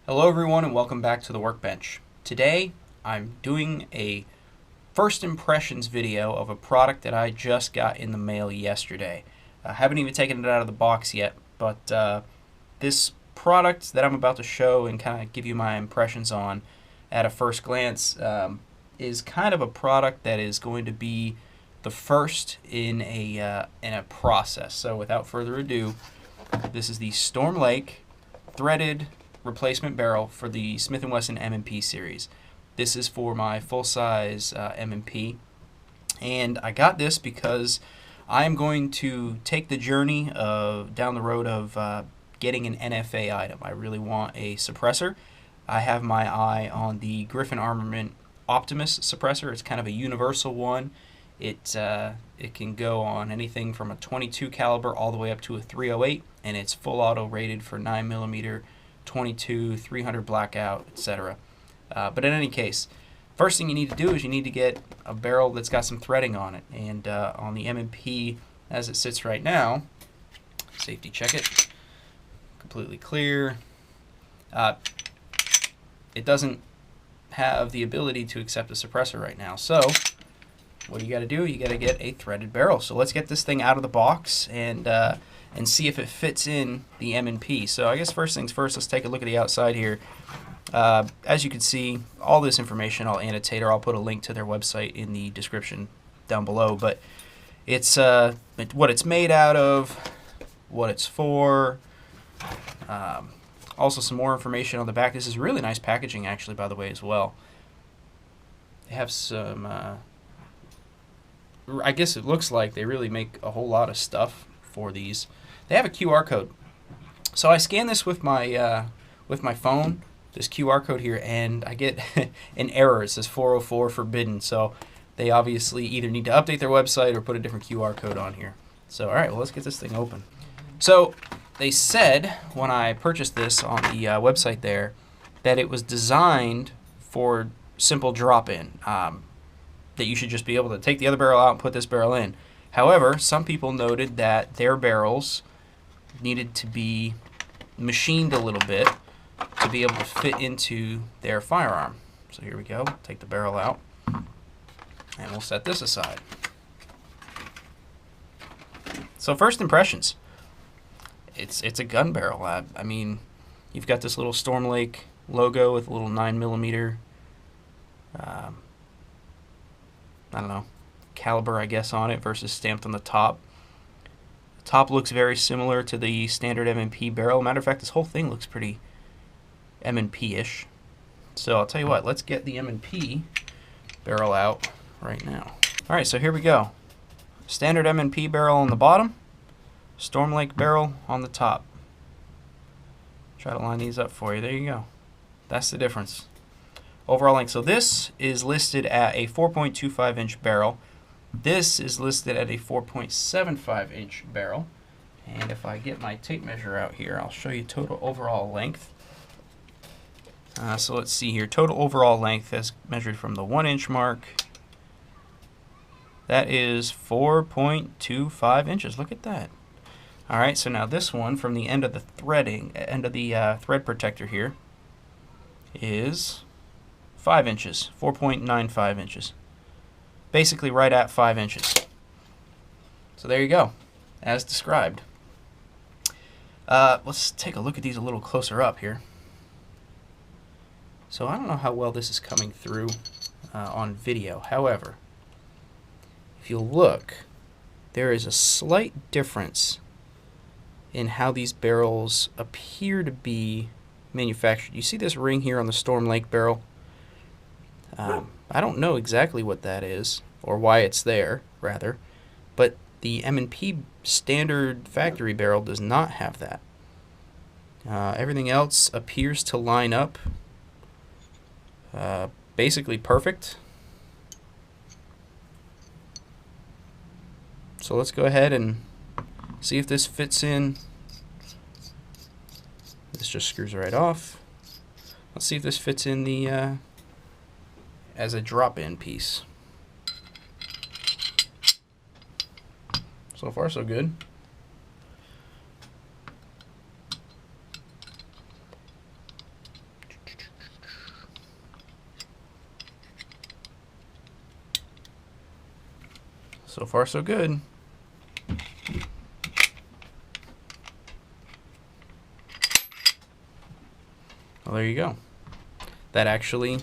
Hello everyone and welcome back to the workbench. Today I'm doing a first impressions video of a product that I just got in the mail yesterday. I haven't even taken it out of the box yet, but this product that I'm about to show and kind of give you my impressions on at a first glance is kind of a product that is going to be the first in a process. So without further ado, this is the StormLake threaded replacement barrel for the Smith & Wesson M&P series. This is for my full-size M&P, and I got this because I am going to take the journey down the road of getting an NFA item. I really want a suppressor. I have my eye on the Griffin Armament Optimus suppressor. It's kind of a universal one. It can go on anything from a 22 caliber all the way up to a 308, and it's full auto rated for 9mm 22, 300 blackout, etc. But in any case, first thing you need to do is you need to get a barrel that's got some threading on it. And on the M&P as it sits right now, safety check it, completely clear. It doesn't have the ability to accept a suppressor right now. So what do you got to do? You got to get a threaded barrel. So let's get this thing out of the box and see if it fits in the M&P. So I guess first things first, let's take a look at the outside here. As you can see, all this information I'll annotate, or I'll put a link to their website in the description down below. But it's what it's made out of, what it's for. Also some more information on the back. This is really nice packaging, actually, by the way, as well. They have some, I guess it looks like they really make a whole lot of stuff for these. They have a QR code. So I scan this with my phone, this QR code here, and I get an error. It says 404 forbidden. So they obviously either need to update their website or put a different QR code on here. So all right, well, let's get this thing open. So they said when I purchased this on the website there that it was designed for simple drop-in, that you should just be able to take the other barrel out and put this barrel in. However, some people noted that their barrels needed to be machined a little bit to be able to fit into their firearm. So here we go. Take the barrel out, and we'll set this aside. So first impressions. It's a gun barrel. I mean, you've got this little StormLake logo with a little 9mm, I don't know, caliber, I guess, on it versus stamped on the top. The top looks very similar to the standard M&P barrel. Matter of fact, this whole thing looks pretty M&P-ish. So I'll tell you what, let's get the M&P barrel out right now. Alright, so here we go. Standard M&P barrel on the bottom, StormLake barrel on the top. Try to line these up for you. There you go. That's the difference. Overall length. So this is listed at a 4.25 inch barrel. This is listed at a 4.75 inch barrel. And if I get my tape measure out here, I'll show you total overall length. So let's see here. Total overall length as measured from the 1 inch mark. That is 4.25 inches. Look at that. Alright, so now this one from the end of the threading, thread protector here, is 5 inches, 4.95 inches. Basically right at 5 inches. So there you go, as described. Let's take a look at these a little closer up here. So I don't know how well this is coming through on video. However, if you look, there is a slight difference in how these barrels appear to be manufactured. You see this ring here on the StormLake barrel? I don't know exactly what that is, or why it's there, rather, but the M&P standard factory barrel does not have that. Everything else appears to line up basically perfect. So let's go ahead and see if this fits in. This just screws right off. Let's see if this fits in the as a drop-in piece. So far, so good. So far, so good. Well, there you go. That actually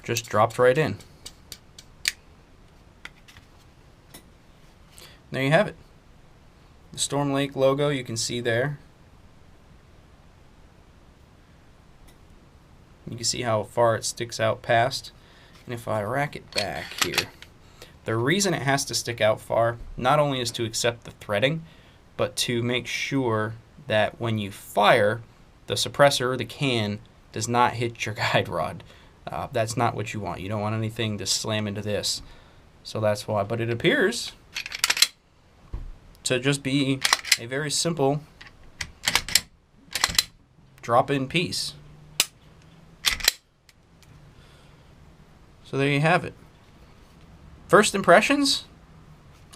just dropped right in. There you have it. The StormLake logo you can see there. You can see how far it sticks out past. And if I rack it back here, the reason it has to stick out far not only is to accept the threading, but to make sure that when you fire, the suppressor or the can does not hit your guide rod. That's not what you want. You don't want anything to slam into this. So that's why. But it appears to just be a very simple drop-in piece. So there you have it. First impressions?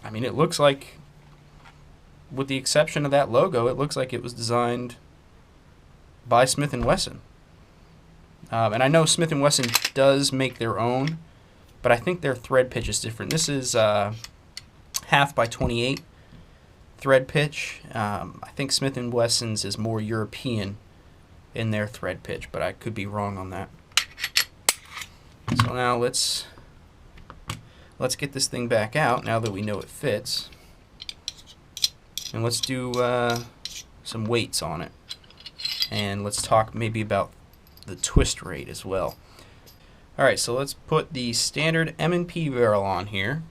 I mean, it looks like, with the exception of that logo, it looks like it was designed by Smith & Wesson. And I know Smith & Wesson does make their own, but I think their thread pitch is different. This is 1/2 by 28 thread pitch. I think Smith & Wesson's is more European in their thread pitch, but I could be wrong on that. So now let's get this thing back out now that we know it fits, and let's do some weights on it, and let's talk maybe about the twist rate as well. Alright, so let's put the standard M&P barrel on here.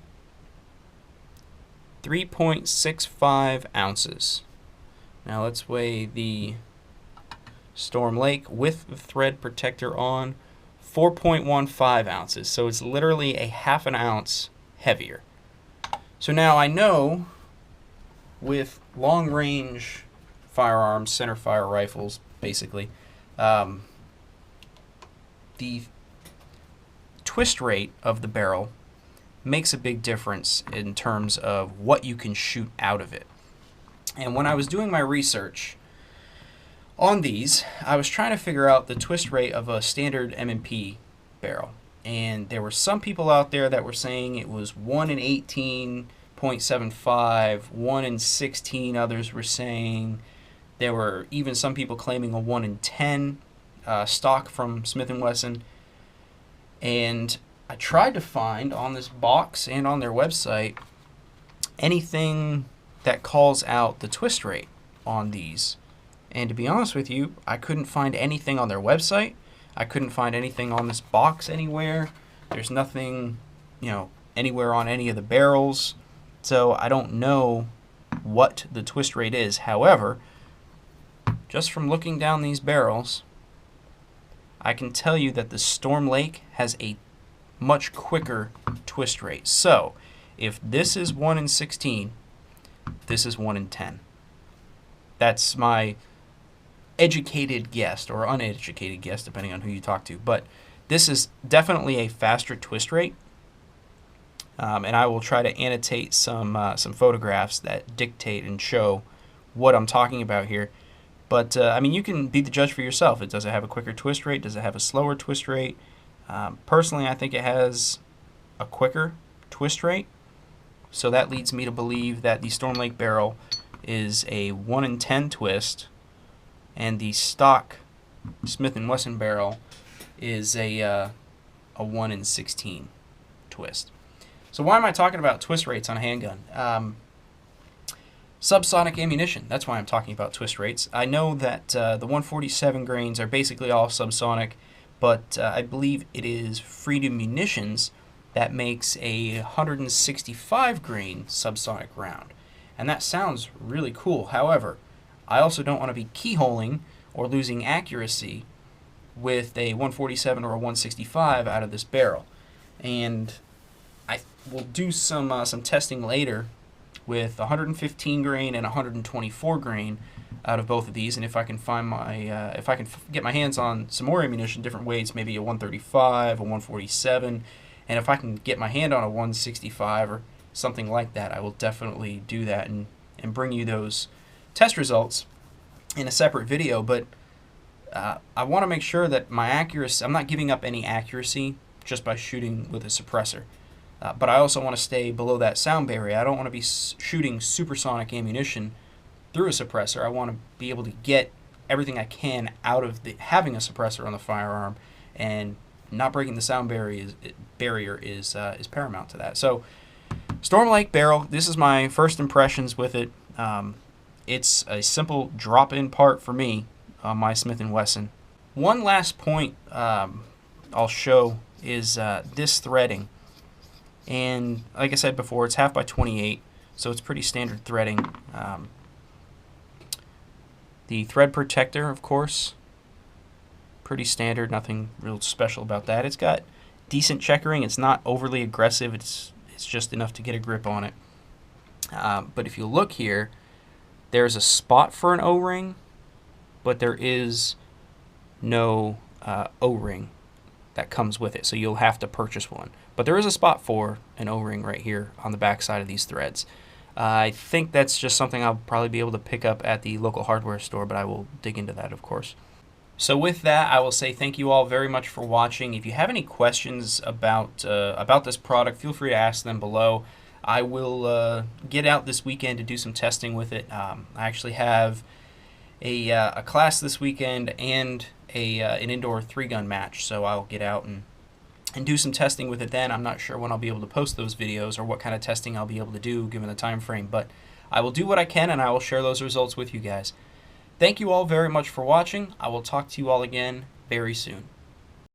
3.65 ounces. Now let's weigh the StormLake with the thread protector on. 4.15 ounces, so it's literally a 1/2 ounce heavier. So now I know with long range firearms, center fire rifles, basically, the twist rate of the barrel makes a big difference in terms of what you can shoot out of it. And when I was doing my research on these, I was trying to figure out the twist rate of a standard M&P barrel. And there were some people out there that were saying it was 1 in 18.75, 1 in 16. Others were saying there were even some people claiming a 1 in 10 stock from Smith & Wesson. And I tried to find on this box and on their website anything that calls out the twist rate on these. And to be honest with you, I couldn't find anything on their website. I couldn't find anything on this box anywhere. There's nothing, anywhere on any of the barrels. So I don't know what the twist rate is. However, just from looking down these barrels, I can tell you that the StormLake has a much quicker twist rate. So if this is 1 in 16, this is 1 in 10. That's my educated guess, or uneducated guess, depending on who you talk to. But this is definitely a faster twist rate. And I will try to annotate some photographs that dictate and show what I'm talking about here. But, I mean, you can be the judge for yourself. Does it have a quicker twist rate? Does it have a slower twist rate? Personally, I think it has a quicker twist rate. So that leads me to believe that the StormLake barrel is a 1 in 10 twist, and the stock Smith & Wesson barrel is a 1 in 16 twist. So why am I talking about twist rates on a handgun? Subsonic ammunition, that's why I'm talking about twist rates. I know that the 147 grains are basically all subsonic, but I believe it is Freedom Munitions that makes a 165 grain subsonic round. And that sounds really cool. However, I also don't want to be keyholing or losing accuracy with a 147 or a 165 out of this barrel. And I will do some testing later with 115 grain and 124 grain out of both of these, and if I can find if I can get my hands on some more ammunition, different weights, maybe a 135, a 147, and if I can get my hand on a 165 or something like that, I will definitely do that and bring you those test results in a separate video. But I want to make sure that my accuracy, I'm not giving up any accuracy just by shooting with a suppressor. but I also want to stay below that sound barrier. I don't want to be shooting supersonic ammunition through a suppressor. I want to be able to get everything I can out of having a suppressor on the firearm, and not breaking the sound barrier is paramount to that. So StormLake barrel, this is my first impressions with it. It's a simple drop-in part for me on my Smith & Wesson. One last point I'll show is this threading. And like I said before, it's 1/2 by 28, so it's pretty standard threading. The thread protector, of course, pretty standard, nothing real special about that. It's got decent checkering. It's not overly aggressive. It's just enough to get a grip on it. But if you look here, there's a spot for an O-ring, but there is no O-ring that comes with it, so you'll have to purchase one. But there is a spot for an O-ring right here on the back side of these threads. I think that's just something I'll probably be able to pick up at the local hardware store, but I will dig into that, of course. So with that, I will say thank you all very much for watching. If you have any questions about this product, feel free to ask them below. I will get out this weekend to do some testing with it. I actually have a class this weekend and an indoor 3-gun match, so I'll get out and do some testing with it then. I'm not sure when I'll be able to post those videos or what kind of testing I'll be able to do given the time frame, but I will do what I can and I will share those results with you guys. Thank you all very much for watching. I will talk to you all again very soon.